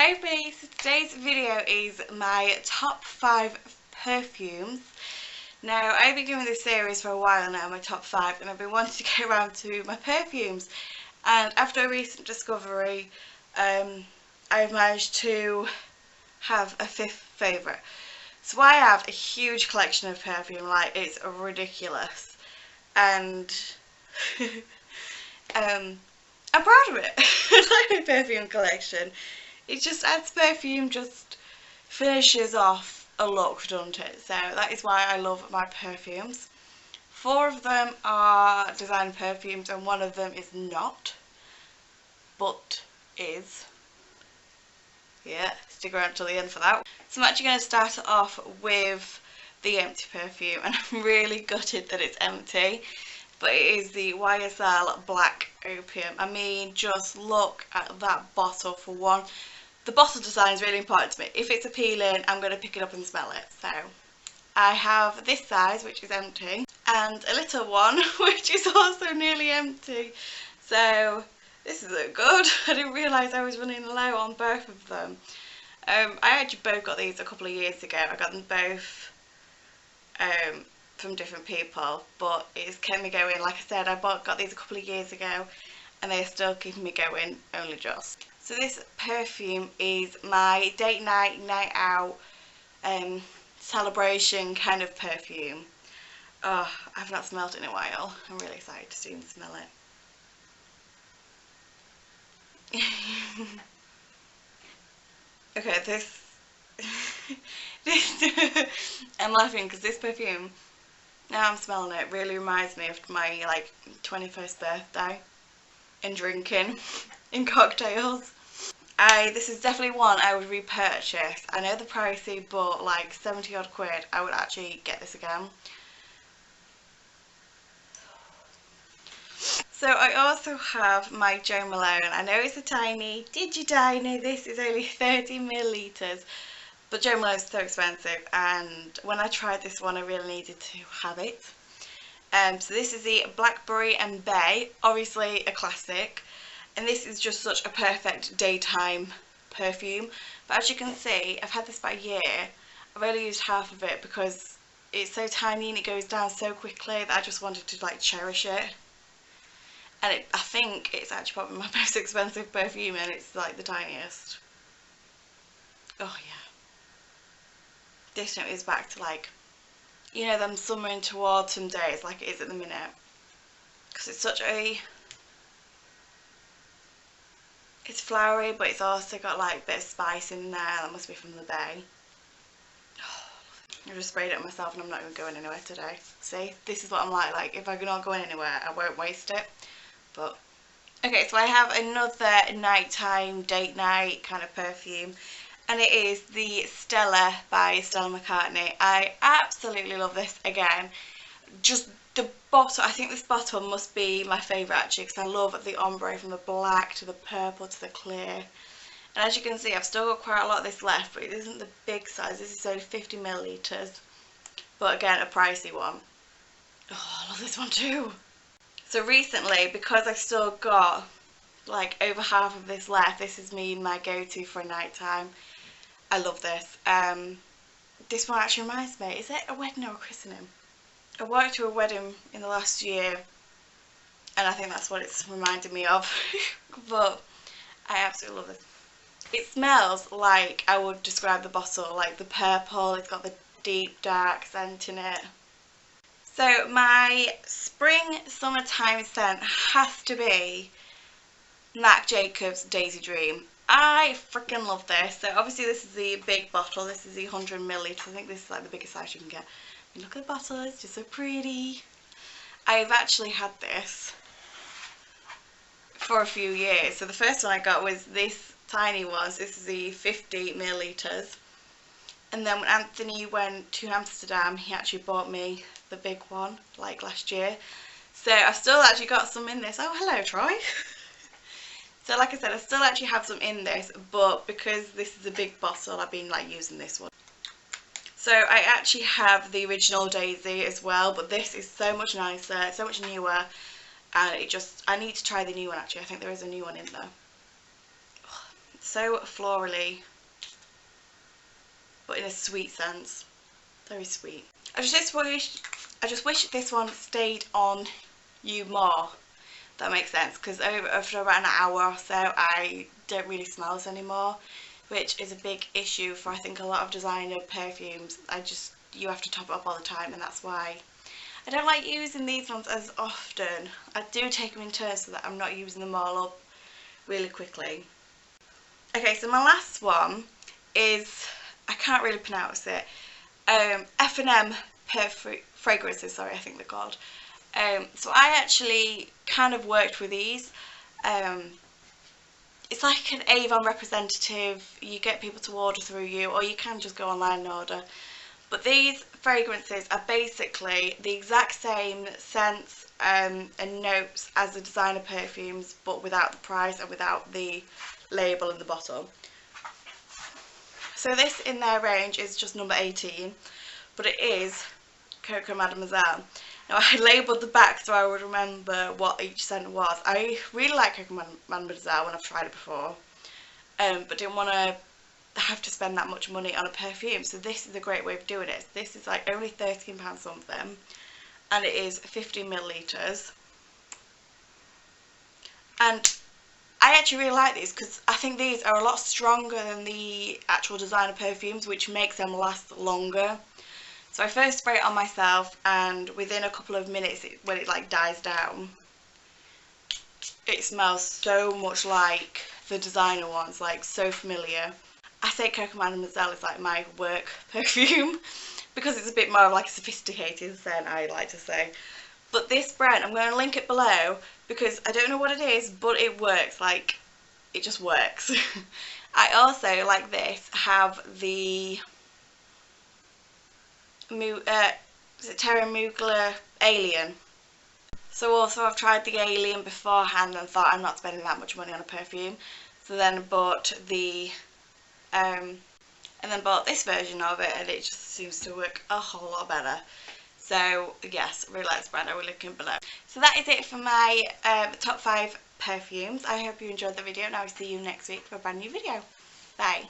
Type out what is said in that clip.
Hey everybody, so today's video is my top 5 perfumes. Now, I've been doing this series for a while now, my top 5, and I've been wanting to get around to my perfumes. And after a recent discovery, I've managed to have a 5th favourite. So I have a huge collection of perfume, like it's ridiculous. And I'm proud of it. I like my perfume collection. It just adds perfume, just finishes off a look, doesn't it? So that is why I love my perfumes. 4 of them are designer perfumes and 1 of them is not, but is. Yeah, stick around till the end for that. So I'm actually going to start off with the empty perfume, and I'm really gutted that it's empty. But it is the YSL Black Opium. I mean, just look at that bottle for one. The bottle design is really important to me. If it's appealing, I'm going to pick it up and smell it. So I have this size, which is empty, and a little one, which is also nearly empty. So this isn't good. I didn't realise I was running low on both of them. I actually both got these a couple of years ago. I got them both from different people, but it's kept me going. Like I said, I got these a couple of years ago and they're still keeping me going, only just. So this perfume is my date night, night out, celebration kind of perfume. Oh, I've not smelled it in a while. I'm really excited to soon smell it. Okay, this I'm laughing because this perfume, now I'm smelling it, really reminds me of my 21st birthday and drinking in cocktails. This is definitely one I would repurchase. I know they're pricey, but like 70 odd quid, I would actually get this again. So I also have my J Milano. I know it's a tiny, did you know this is only 30 millilitres, but J Milano is so expensive, and when I tried this one I really needed to have it. So this is the Blackberry and Bay, obviously a classic, and this is just such a perfect daytime perfume. But as you can see, I've had this about a year. I've only used half of it because it's so tiny and it goes down so quickly that I just wanted to cherish it. And I think it's actually probably my most expensive perfume, and it's like the tiniest. Oh yeah. This note is back to you know, them summer into autumn days like it is at the minute. Because it's such a... It's flowery, but it's also got a bit of spice in there. That must be from the Bay. Oh, I just sprayed it on myself and I'm not even going anywhere today. See, this is what I'm like if I'm not going anywhere, I won't waste it. But okay, so I have another nighttime, date night kind of perfume, and it is the Stella by Stella McCartney. I absolutely love this again. Just the bottle, I think this bottle must be my favourite actually, because I love the ombre from the black to the purple to the clear. And as you can see, I've still got quite a lot of this left, but it isn't the big size. This is only 50 millilitres, but again, a pricey one. Oh, I love this one too. So recently, because I've still got over half of this left, this is my go-to for a night time. I love this. This one actually reminds me, is it a wedding or a christening? I worked to a wedding in the last year, and I think that's what it's reminding me of. But I absolutely love this. It smells like I would describe the bottle, like the purple. It's got the deep dark scent in it. So my spring summertime scent has to be Marc Jacobs Daisy Dream. I freaking love this. So obviously this is the big bottle. This is the 100 millilitres. I think this is the biggest size you can get. And look at the bottle, it's just so pretty. I've actually had this for a few years. So the first one I got was this tiny one. So this is the 50 millilitres. And then when Anthony went to Amsterdam, he actually bought me the big one, last year. So I've still actually got some in this. Oh, hello, Troy. So like I said, I still actually have some in this, but because this is a big bottle, I've been using this one. So I actually have the original Daisy as well, but this is so much nicer, so much newer, and I need to try the new one actually. I think there is a new one in there. Oh, it's so florally, but in a sweet sense. Very sweet. I just wish this one stayed on you more. That makes sense, because after about an hour or so I don't really smell this anymore, which is a big issue for I think a lot of designer perfumes. You have to top it up all the time, and that's why I don't like using these ones as often. I do take them in turns so that I'm not using them all up really quickly. Okay, so my last one is, I can't really pronounce it, F&M fragrances, sorry, I think they're called. So I actually kind of worked with these. It's like an Avon representative. You get people to order through you, or you can just go online and order. But these fragrances are basically the exact same scents and notes as the designer perfumes, but without the price and without the label in the bottle. So this in their range is just number 18, but it is Coco Mademoiselle. Now I labelled the back so I would remember what each scent was. I really like Coco Mademoiselle when I've tried it before, but didn't want to have to spend that much money on a perfume, so this is a great way of doing it. This is like only £13 something, and it is 50 millilitres. And I actually really like these because I think these are a lot stronger than the actual designer perfumes, which makes them last longer. So I first spray it on myself, and within a couple of minutes, when it like dies down, it smells so much like the designer ones, like so familiar. I say Coco Mademoiselle is like my work perfume because it's a bit more like a sophisticated scent, I like to say. But this brand, I'm going to link it below because I don't know what it is, but it works. Like, it just works. I also, like this, have the is it Terra Mugler Alien. So also I've tried the Alien beforehand and thought I'm not spending that much money on a perfume. So then bought the and then bought this version of it, and it just seems to work a whole lot better. So yes, really like this brand. I will link it below. So that is it for my top 5 perfumes. I hope you enjoyed the video, and I will see you next week for a brand new video. Bye.